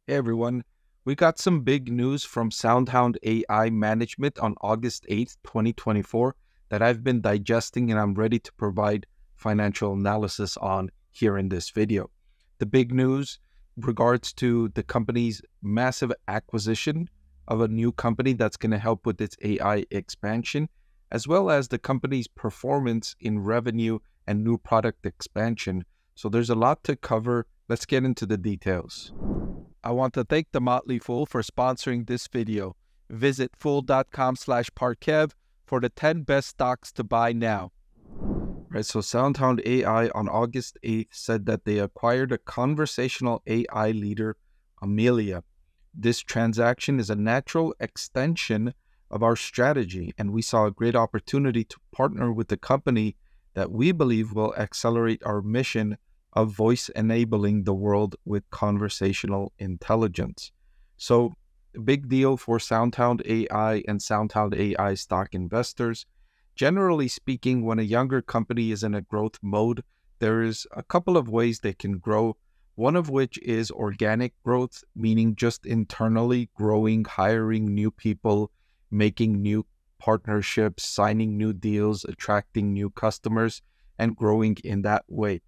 Hey everyone, we got some big news from SoundHound AI management on August 8th, 2024 that I've been digesting and I'm ready to provide financial analysis on here in this video. The big news regards to the company's massive acquisition of a new company that's going to help with its AI expansion, as well as the company's performance in revenue and new product expansion. So there's a lot to cover. Let's get into the details. I want to thank the Motley Fool for sponsoring this video. Visit fool.com/Parkev for the 10 best stocks to buy now. Right, so SoundHound AI on August 8th said that they acquired a conversational AI leader, Amelia. This transaction is a natural extension of our strategy, and we saw a great opportunity to partner with the company that we believe will accelerate our mission of voice enabling the world with conversational intelligence. So, big deal for SoundHound AI and SoundHound AI stock investors. Generally speaking, when a younger company is in a growth mode, there is a couple of ways they can grow. One of which is organic growth, meaning just internally growing, hiring new people, making new partnerships, signing new deals, attracting new customers, and growing in that way.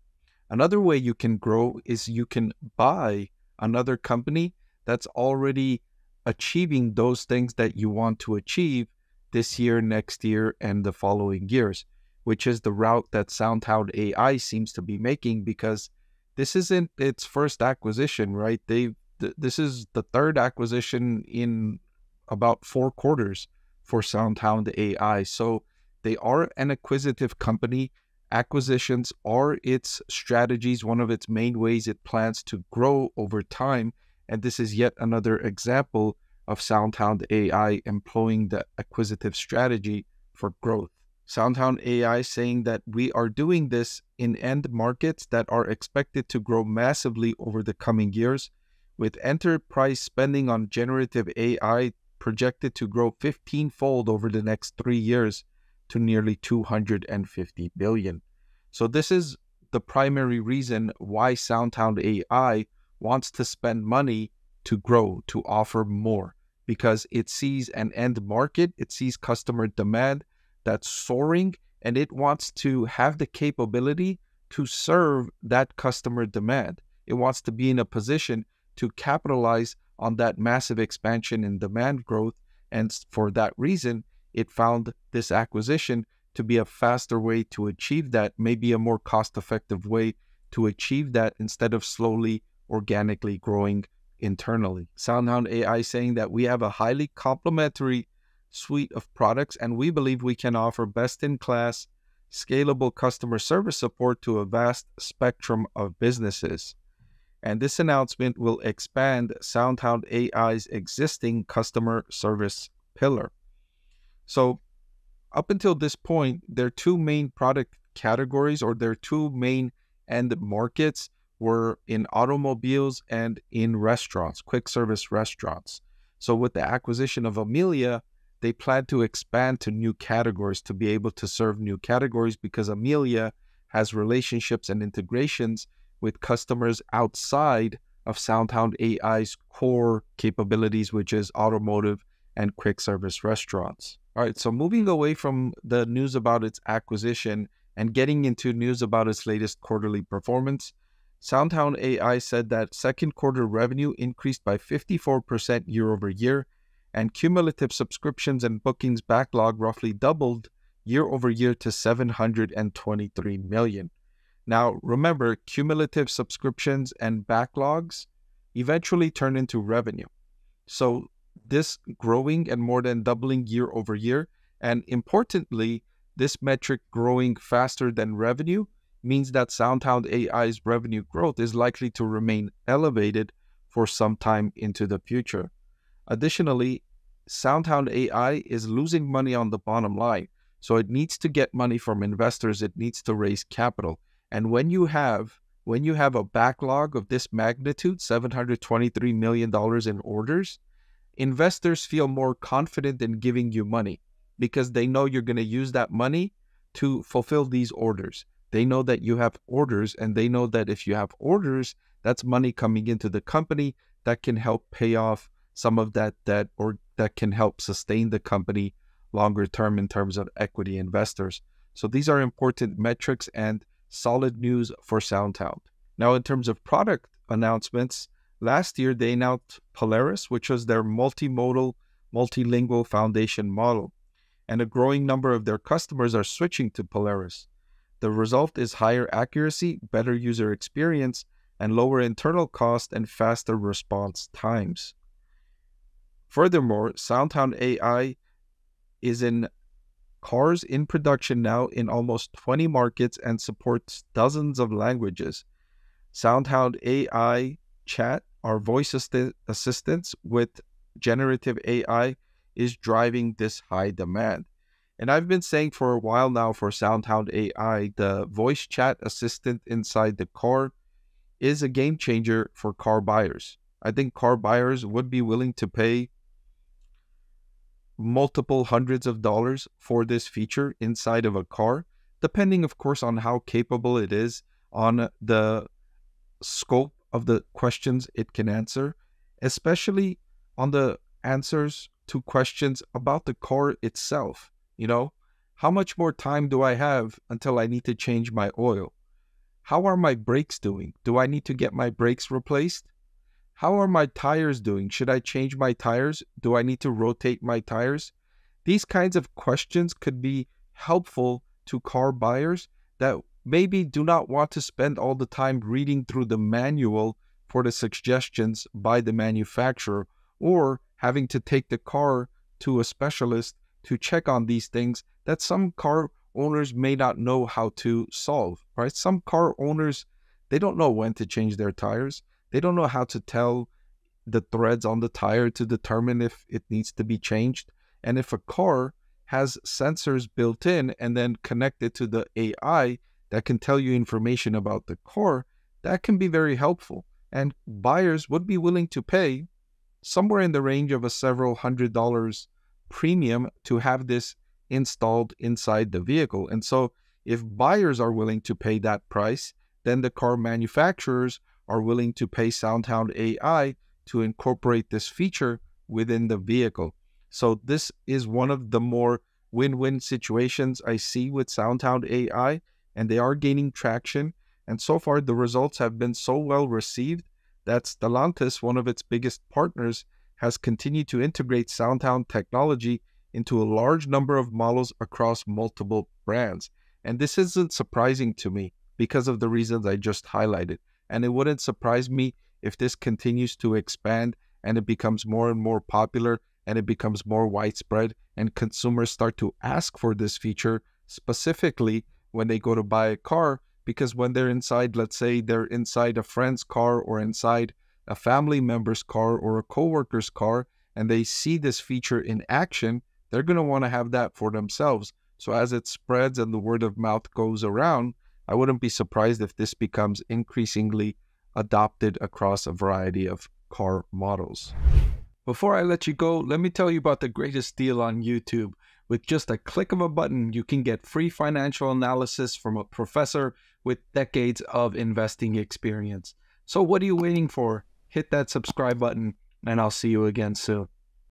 Another way you can grow is you can buy another company that's already achieving those things that you want to achieve this year, next year, and the following years, which is the route that SoundHound AI seems to be making, because this isn't its first acquisition, right? This is the third acquisition in about 4 quarters for SoundHound AI. So they are an acquisitive company. Acquisitions are its strategies, one of its main ways it plans to grow over time. And this is yet another example of SoundHound AI employing the acquisitive strategy for growth. SoundHound AI saying that we are doing this in end markets that are expected to grow massively over the coming years, with enterprise spending on generative AI projected to grow 15-fold over the next 3 years to nearly 250 billion. So this is the primary reason why SoundHound AI wants to spend money to grow, to offer more, because it sees an end market, it sees customer demand that's soaring, and it wants to have the capability to serve that customer demand. It wants to be in a position to capitalize on that massive expansion in demand growth, and for that reason, it found this acquisition to be a faster way to achieve that, maybe a more cost-effective way to achieve that instead of slowly, organically growing internally. SoundHound AI saying that we have a highly complementary suite of products, and we believe we can offer best-in-class, scalable customer service support to a vast spectrum of businesses. And this announcement will expand SoundHound AI's existing customer service pillar. So up until this point, their two main product categories, or their two main end markets, were in automobiles and in restaurants, quick service restaurants. So with the acquisition of Amelia, they plan to expand to new categories to be able to serve new categories, because Amelia has relationships and integrations with customers outside of SoundHound AI's core capabilities, which is automotive and quick service restaurants. All right, so moving away from the news about its acquisition and getting into news about its latest quarterly performance, SoundHound AI said that second quarter revenue increased by 54% year over year, and cumulative subscriptions and bookings backlog roughly doubled year over year to 723 million. Now, remember, cumulative subscriptions and backlogs eventually turn into revenue. So this growing and more than doubling year over year, and importantly, this metric growing faster than revenue, means that SoundHound AI's revenue growth is likely to remain elevated for some time into the future. Additionally, SoundHound AI is losing money on the bottom line, so it needs to get money from investors, it needs to raise capital. And when you have a backlog of this magnitude, $723 million in orders, investors feel more confident in giving you money because they know you're going to use that money to fulfill these orders. They know that you have orders, and they know that if you have orders, that's money coming into the company that can help pay off some of that debt, or that can help sustain the company longer term in terms of equity investors. So these are important metrics and solid news for SoundHound. Now, in terms of product announcements, last year they announced Polaris, which was their multimodal, multilingual foundation model, and a growing number of their customers are switching to Polaris. The result is higher accuracy, better user experience, and lower internal cost and faster response times. Furthermore, SoundHound AI is in cars in production now in almost 20 markets and supports dozens of languages. SoundHound AI Chat, our voice assistants with generative AI, is driving this high demand. And I've been saying for a while now, for SoundHound AI, the voice chat assistant inside the car is a game changer for car buyers. I think car buyers would be willing to pay multiple hundreds of dollars for this feature inside of a car, depending, of course, on how capable it is, on the scope of the questions it can answer, especially on the answers to questions about the car itself. You know, how much more time do I have until I need to change my oil? How are my brakes doing? Do I need to get my brakes replaced? How are my tires doing? Should I change my tires? Do I need to rotate my tires? These kinds of questions could be helpful to car buyers that maybe do not want to spend all the time reading through the manual for the suggestions by the manufacturer, or having to take the car to a specialist to check on these things that some car owners may not know how to solve, right? Some car owners, they don't know when to change their tires. They don't know how to tell the threads on the tire to determine if it needs to be changed. And if a car has sensors built in and then connected to the AI that can tell you information about the car, that can be very helpful. And buyers would be willing to pay somewhere in the range of a several $100 premium to have this installed inside the vehicle. And so if buyers are willing to pay that price, then the car manufacturers are willing to pay SoundHound AI to incorporate this feature within the vehicle. So this is one of the more win-win situations I see with SoundHound AI, and they are gaining traction. And so far, the results have been so well received that Stellantis, one of its biggest partners, has continued to integrate SoundHound technology into a large number of models across multiple brands. And this isn't surprising to me because of the reasons I just highlighted. And it wouldn't surprise me if this continues to expand and it becomes more and more popular and it becomes more widespread and consumers start to ask for this feature specifically when they go to buy a car, because when they're inside, let's say they're inside a friend's car or inside a family member's car or a coworker's car, and they see this feature in action, they're going to want to have that for themselves. So as it spreads and the word of mouth goes around, I wouldn't be surprised if this becomes increasingly adopted across a variety of car models. Before I let you go, let me tell you about the greatest deal on YouTube. With just a click of a button, you can get free financial analysis from a professor with decades of investing experience. So what are you waiting for? Hit that subscribe button, and I'll see you again soon.